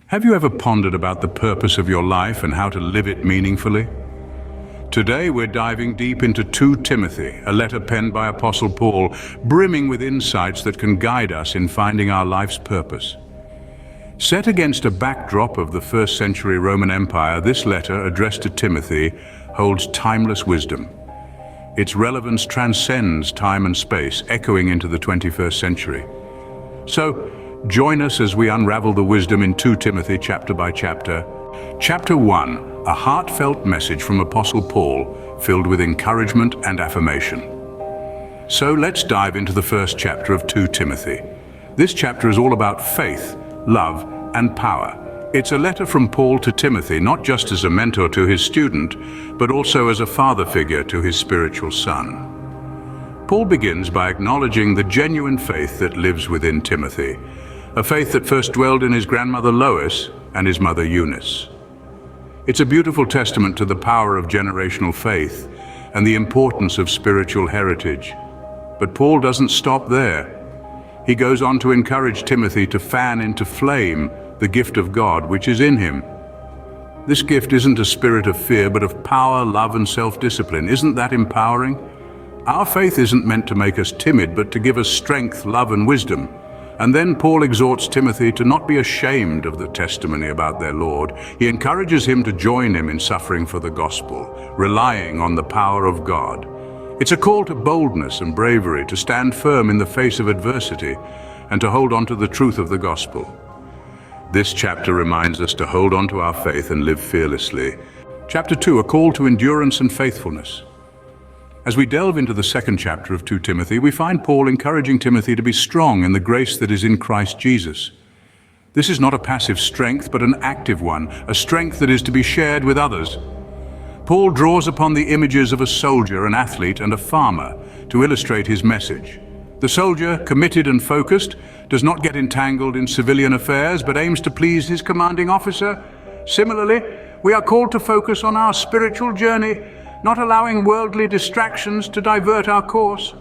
Have you ever pondered about the purpose of your life and how to live it meaningfully? Today we're diving deep into 2 Timothy, a letter penned by Apostle Paul, brimming with insights that can guide us in finding our life's purpose. Set against a backdrop of the first century Roman Empire, this letter, addressed to Timothy, holds timeless wisdom. Its relevance transcends time and space, echoing into the 21st century. So, join us as we unravel the wisdom in 2 Timothy chapter by chapter. Chapter 1, a heartfelt message from Apostle Paul, filled with encouragement and affirmation. So let's dive into the first chapter of 2 Timothy. This chapter is all about faith, love, and power. It's a letter from Paul to Timothy, not just as a mentor to his student, but also as a father figure to his spiritual son. Paul begins by acknowledging the genuine faith that lives within Timothy, a faith that first dwelled in his grandmother Lois and his mother Eunice. It's a beautiful testament to the power of generational faith and the importance of spiritual heritage. But Paul doesn't stop there. He goes on to encourage Timothy to fan into flame the gift of God which is in him. This gift isn't a spirit of fear, but of power, love, and self-discipline. Isn't that empowering? Our faith isn't meant to make us timid, but to give us strength, love, and wisdom. And then Paul exhorts Timothy to not be ashamed of the testimony about their Lord. He encourages him to join him in suffering for the gospel, relying on the power of God. It's a call to boldness and bravery, to stand firm in the face of adversity, and to hold on to the truth of the gospel. This chapter reminds us to hold on to our faith and live fearlessly. Chapter 2, a call to endurance and faithfulness. As we delve into the second chapter of 2 Timothy, we find Paul encouraging Timothy to be strong in the grace that is in Christ Jesus. This is not a passive strength, but an active one, a strength that is to be shared with others. Paul draws upon the images of a soldier, an athlete, and a farmer to illustrate his message. The soldier, committed and focused, does not get entangled in civilian affairs, but aims to please his commanding officer. Similarly, we are called to focus on our spiritual journey, not allowing worldly distractions to divert our course.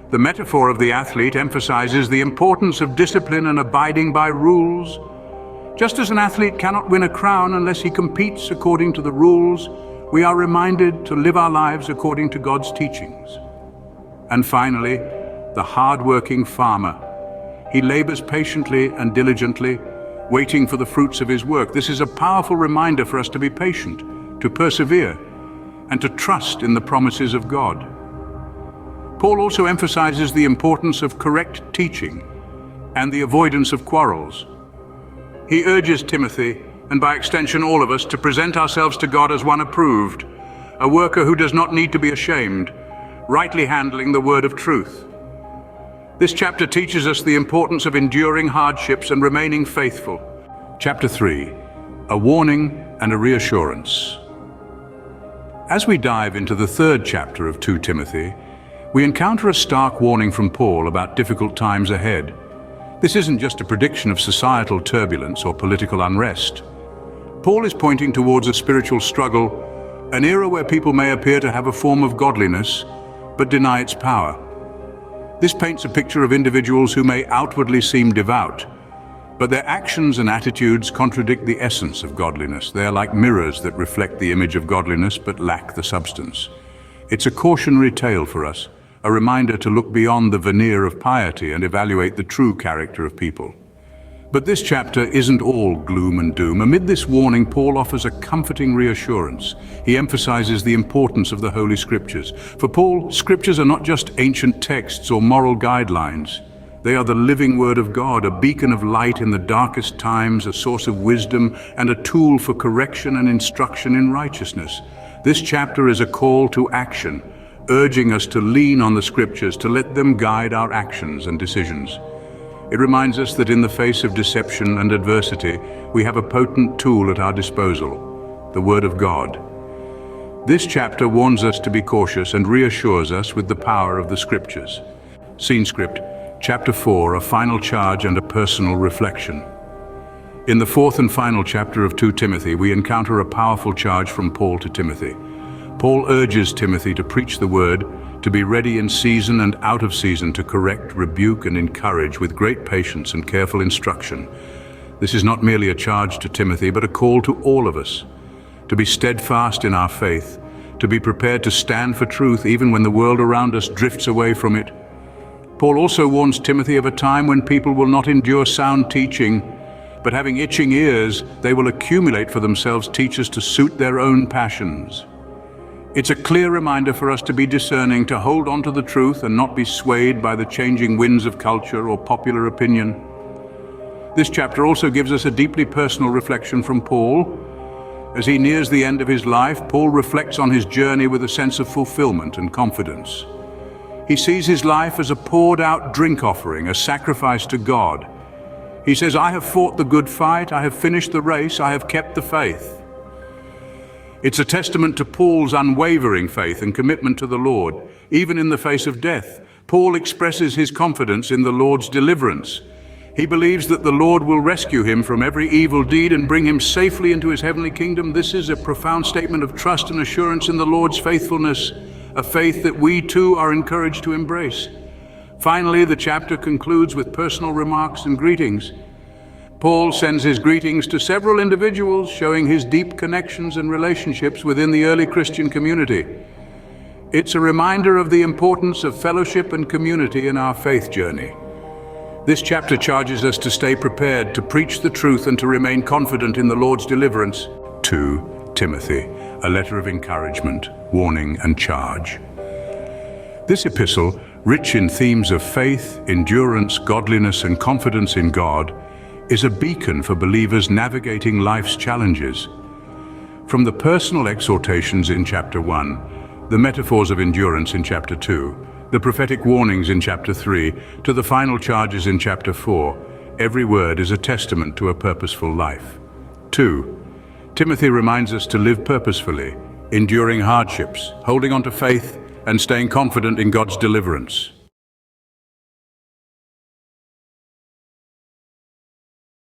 The metaphor of the athlete emphasizes the importance of discipline and abiding by rules. Just as an athlete cannot win a crown unless he competes according to the rules, we are reminded to live our lives according to God's teachings. And finally, the hard-working farmer. He labors patiently and diligently, waiting for the fruits of his work. This is a powerful reminder for us to be patient, to persevere, and to trust in the promises of God. Paul also emphasizes the importance of correct teaching and the avoidance of quarrels. He urges Timothy, and by extension all of us, to present ourselves to God as one approved, a worker who does not need to be ashamed, rightly handling the word of truth. This chapter teaches us the importance of enduring hardships and remaining faithful. Chapter 3, a warning and a reassurance. As we dive into the third chapter of 2 Timothy, we encounter a stark warning from Paul about difficult times ahead. This isn't just a prediction of societal turbulence or political unrest. Paul is pointing towards a spiritual struggle, an era where people may appear to have a form of godliness, but deny its power. This paints a picture of individuals who may outwardly seem devout, but their actions and attitudes contradict the essence of godliness. They are like mirrors that reflect the image of godliness but lack the substance. It's a cautionary tale for us, a reminder to look beyond the veneer of piety and evaluate the true character of people. But this chapter isn't all gloom and doom. Amid this warning, Paul offers a comforting reassurance. He emphasizes the importance of the Holy Scriptures. For Paul, Scriptures are not just ancient texts or moral guidelines. They are the living Word of God, a beacon of light in the darkest times, a source of wisdom, and a tool for correction and instruction in righteousness. This chapter is a call to action, urging us to lean on the Scriptures, to let them guide our actions and decisions. It reminds us that in the face of deception and adversity, we have a potent tool at our disposal, the Word of God. This chapter warns us to be cautious and reassures us with the power of the Scriptures. Scene script. Chapter 4, a final charge and a personal reflection. In the fourth and final chapter of 2 Timothy, we encounter a powerful charge from Paul to Timothy. Paul urges Timothy to preach the word, to be ready in season and out of season, to correct, rebuke, and encourage with great patience and careful instruction. This is not merely a charge to Timothy, but a call to all of us to be steadfast in our faith, to be prepared to stand for truth even when the world around us drifts away from it. Paul also warns Timothy of a time when people will not endure sound teaching, but having itching ears, they will accumulate for themselves teachers to suit their own passions. It's a clear reminder for us to be discerning, to hold on to the truth and not be swayed by the changing winds of culture or popular opinion. This chapter also gives us a deeply personal reflection from Paul. As he nears the end of his life, Paul reflects on his journey with a sense of fulfillment and confidence. He sees his life as a poured-out drink offering, a sacrifice to God. He says, "I have fought the good fight, I have finished the race, I have kept the faith." It's a testament to Paul's unwavering faith and commitment to the Lord. Even in the face of death, Paul expresses his confidence in the Lord's deliverance. He believes that the Lord will rescue him from every evil deed and bring him safely into his heavenly kingdom. This is a profound statement of trust and assurance in the Lord's faithfulness, a faith that we too are encouraged to embrace. Finally, the chapter concludes with personal remarks and greetings. Paul sends his greetings to several individuals, showing his deep connections and relationships within the early Christian community. It's a reminder of the importance of fellowship and community in our faith journey. This chapter charges us to stay prepared, to preach the truth, and to remain confident in the Lord's deliverance. 2 Timothy, a letter of encouragement, warning, and charge. This epistle, rich in themes of faith, endurance, godliness, and confidence in God, is a beacon for believers navigating life's challenges. From the personal exhortations in chapter 1, the metaphors of endurance in chapter 2, the prophetic warnings in chapter 3, to the final charges in chapter 4, every word is a testament to a purposeful life. 2. Timothy reminds us to live purposefully, enduring hardships, holding on to faith, and staying confident in God's deliverance.